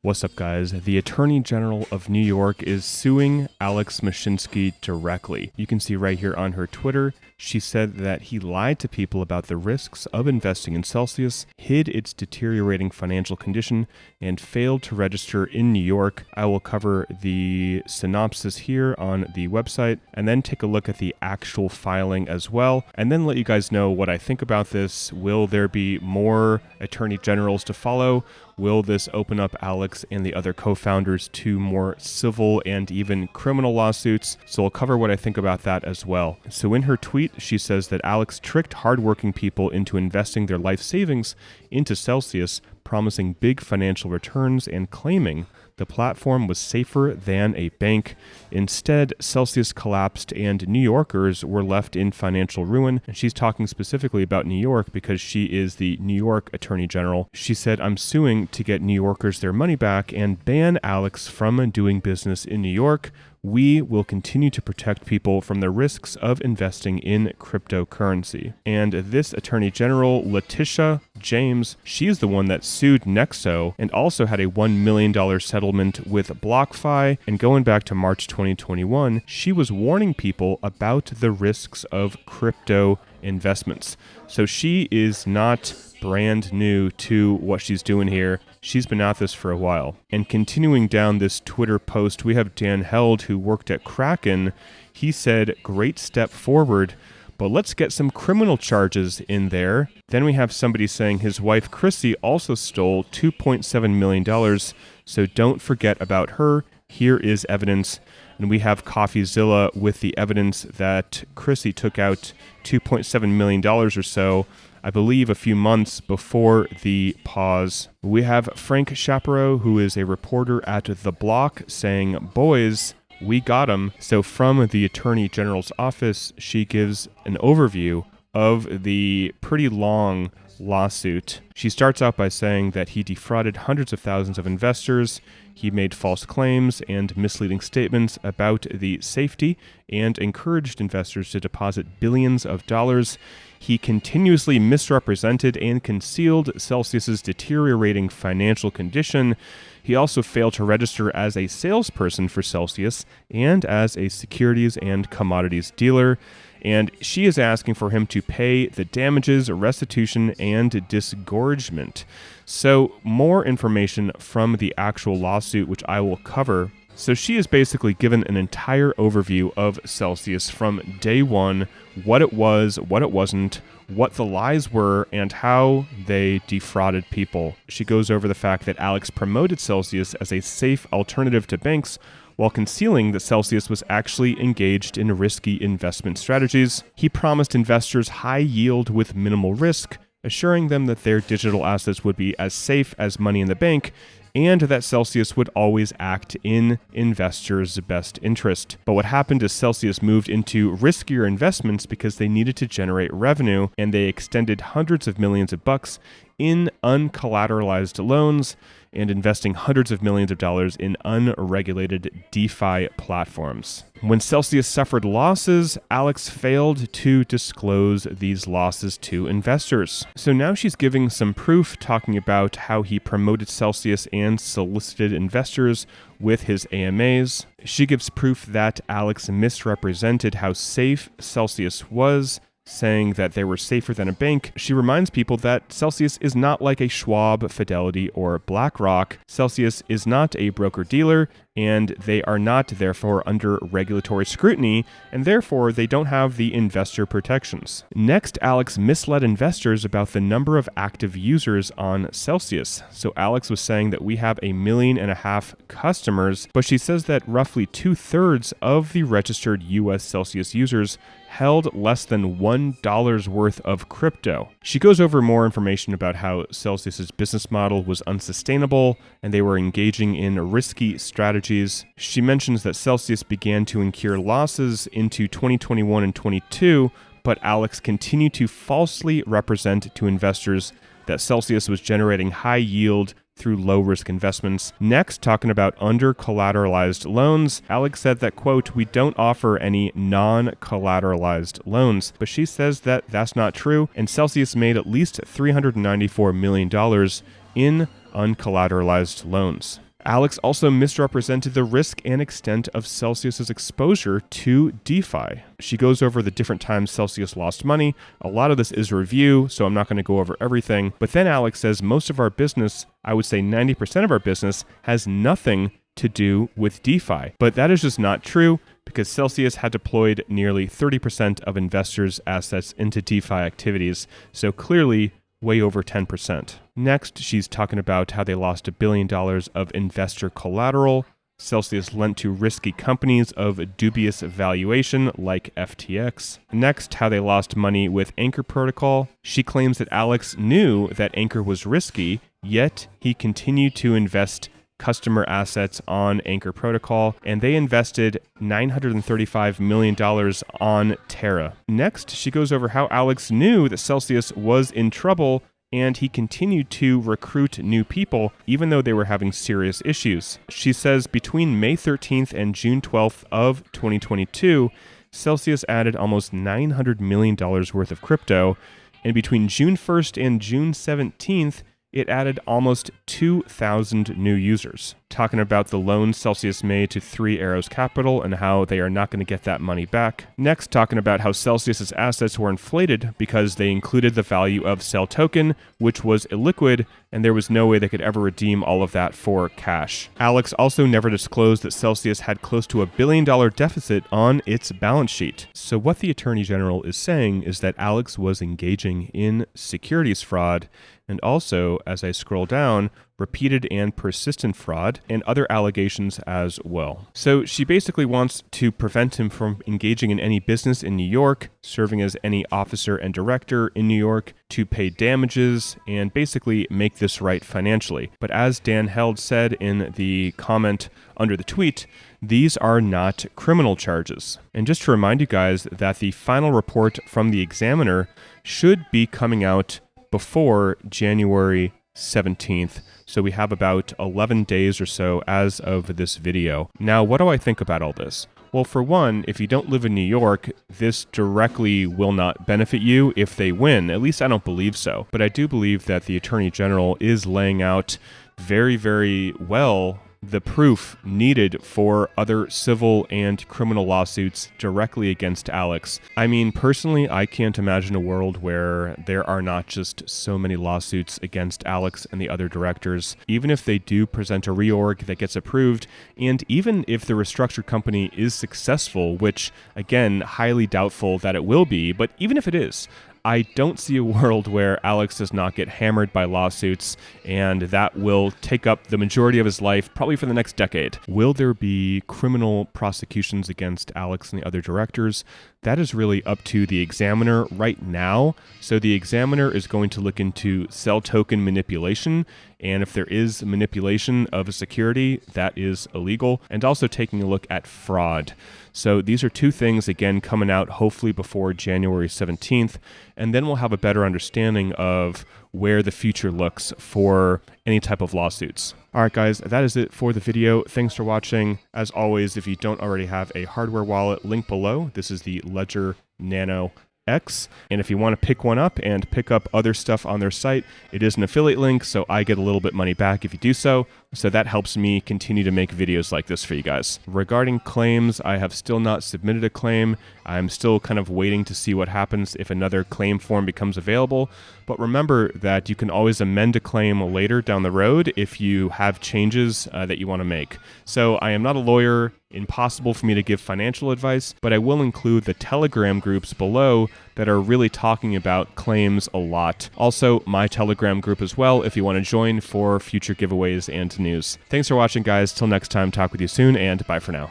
What's up, guys? The Attorney General of New York is suing Alex Mashinsky directly. You can see right here on her Twitter, she said that he lied to people about the risks of investing in Celsius, hid its deteriorating financial condition, and failed to register in New York. I will cover the synopsis here on the website, and then take a look at the actual filing as well, and then let you guys know what I think about this. Will there be more Attorney Generals to follow? Will this open up Alex and the other co-founders to more civil and even criminal lawsuits? So I'll cover what I think about that as well. So in her tweet, she says that Alex tricked hardworking people into investing their life savings into Celsius, promising big financial returns and claiming the platform was safer than a bank. Instead, Celsius collapsed and New Yorkers were left in financial ruin. And she's talking specifically about New York because she is the New York Attorney General. She said, "I'm suing to get New Yorkers their money back and ban Alex from doing business in New York. We will continue to protect people from the risks of investing in cryptocurrency." And this Attorney General, Letitia James, she's the one that sued Nexo and also had a $1 million settlement with BlockFi. And going back to March 2021, she was warning people about the risks of crypto investments. So she is not brand new to what she's doing here. She's been at this for a while. And continuing down this Twitter post, we have Dan Held, who worked at Kraken. He said, "Great step forward, but let's get some criminal charges in there." Then we have somebody saying his wife Chrissy also stole $2.7 million, so don't forget about her. Here is evidence. And we have CoffeeZilla with the evidence that Chrissy took out $2.7 million or so, I believe a few months before the pause. We have Frank Shapiro, who is a reporter at The Block, saying, "Boys, we got him." So from the Attorney General's office, she gives an overview of the pretty long lawsuit. She starts out by saying that he defrauded hundreds of thousands of investors. He made false claims and misleading statements about the safety and encouraged investors to deposit billions of dollars. He continuously misrepresented and concealed Celsius's deteriorating financial condition. He also failed to register as a salesperson for Celsius and as a securities and commodities dealer. And she is asking for him to pay the damages, restitution, and disgorgement. So more information from the actual lawsuit, which I will cover. So she is basically given an entire overview of Celsius from day one, what it was, what it wasn't, what the lies were, and how they defrauded people. She goes over the fact that Alex promoted Celsius as a safe alternative to banks, while concealing that Celsius was actually engaged in risky investment strategies. He promised investors high yield with minimal risk, assuring them that their digital assets would be as safe as money in the bank, and that Celsius would always act in investors' best interest. But what happened is Celsius moved into riskier investments because they needed to generate revenue, and they extended hundreds of millions of bucks in uncollateralized loans and investing hundreds of millions of dollars in unregulated DeFi platforms. When Celsius suffered losses, Alex failed to disclose these losses to investors. So now she's giving some proof, talking about how he promoted Celsius and solicited investors with his AMAs. She gives proof that Alex misrepresented how safe Celsius was, saying that they were safer than a bank. She reminds people that Celsius is not like a Schwab, Fidelity, or BlackRock. Celsius is not a broker-dealer, and they are not, therefore, under regulatory scrutiny, and therefore they don't have the investor protections. Next, Alex misled investors about the number of active users on Celsius. So Alex was saying that we have 1.5 million customers, but she says that roughly 2/3 of the registered US Celsius users held less than $1 worth of crypto. She goes over more information about how Celsius's business model was unsustainable and they were engaging in risky strategies. She mentions that Celsius began to incur losses into 2021 and 22, but Alex continued to falsely represent to investors that Celsius was generating high yield through low-risk investments. Next, talking about under-collateralized loans, Alex said that, quote, "We don't offer any non-collateralized loans," but she says that that's not true, and Celsius made at least $394 million in uncollateralized loans. Alex also misrepresented the risk and extent of Celsius's exposure to DeFi. She goes over the different times Celsius lost money. A lot of this is review, so I'm not going to go over everything. But then Alex says most of our business, I would say 90% of our business, has nothing to do with DeFi. But that is just not true, because Celsius had deployed nearly 30% of investors' assets into DeFi activities, so clearly way over 10%. Next, she's talking about how they lost $1 billion of investor collateral. Celsius lent to risky companies of dubious valuation like FTX. Next, how they lost money with Anchor Protocol. She claims that Alex knew that Anchor was risky, yet he continued to invest customer assets on Anchor Protocol, and they invested $935 million on Terra. Next, she goes over how Alex knew that Celsius was in trouble, and he continued to recruit new people, even though they were having serious issues. She says between May 13th and June 12th of 2022, Celsius added almost $900 million worth of crypto, and between June 1st and June 17th, it added almost 2,000 new users. Talking about the loan Celsius made to Three Arrows Capital and how they are not going to get that money back. Next, talking about how Celsius's assets were inflated because they included the value of Cell token, which was illiquid, and there was no way they could ever redeem all of that for cash. Alex also never disclosed that Celsius had close to $1 billion deficit on its balance sheet. So what the Attorney General is saying is that Alex was engaging in securities fraud, and also, as I scroll down, repeated and persistent fraud, and other allegations as well. So she basically wants to prevent him from engaging in any business in New York, serving as any officer and director in New York, to pay damages, and basically make this right financially. But as Dan Held said in the comment under the tweet, these are not criminal charges. And just to remind you guys that the final report from the examiner should be coming out before January 17th. So we have about 11 days or so as of this video. Now, what do I think about all this? Well, for one, if you don't live in New York, this directly will not benefit you if they win. At least I don't believe so. But I do believe that the Attorney General is laying out very, very well the proof needed for other civil and criminal lawsuits directly against Alex. I mean, personally, I can't imagine a world where there are not just so many lawsuits against Alex and the other directors. Even if they do present a reorg that gets approved, and even if the restructured company is successful, which, again, highly doubtful that it will be, but even if it is, I don't see a world where Alex does not get hammered by lawsuits, and that will take up the majority of his life, probably for the next decade. Will there be criminal prosecutions against Alex and the other directors? That is really up to the examiner right now. So the examiner is going to look into Cell token manipulation, and if there is manipulation of a security, that is illegal, and also taking a look at fraud. So these are two things, again, coming out hopefully before January 17th, and then we'll have a better understanding of where the future looks for any type of lawsuits. All right, guys, that is it for the video. Thanks for watching. As always, if you don't already have a hardware wallet, link below. This is the Ledger Nano X. And if you want to pick one up and pick up other stuff on their site, it is an affiliate link, so I get a little bit money back if you do so. So that helps me continue to make videos like this for you guys. Regarding claims, I have still not submitted a claim. I'm still kind of waiting to see what happens if another claim form becomes available. But remember that you can always amend a claim later down the road if you have changes that you want to make. So I am not a lawyer. Impossible for me to give financial advice, but I will include the Telegram groups below that are really talking about claims a lot. Also, my Telegram group as well if you want to join for future giveaways and news. Thanks for watching, guys. Till next time, talk with you soon, and bye for now.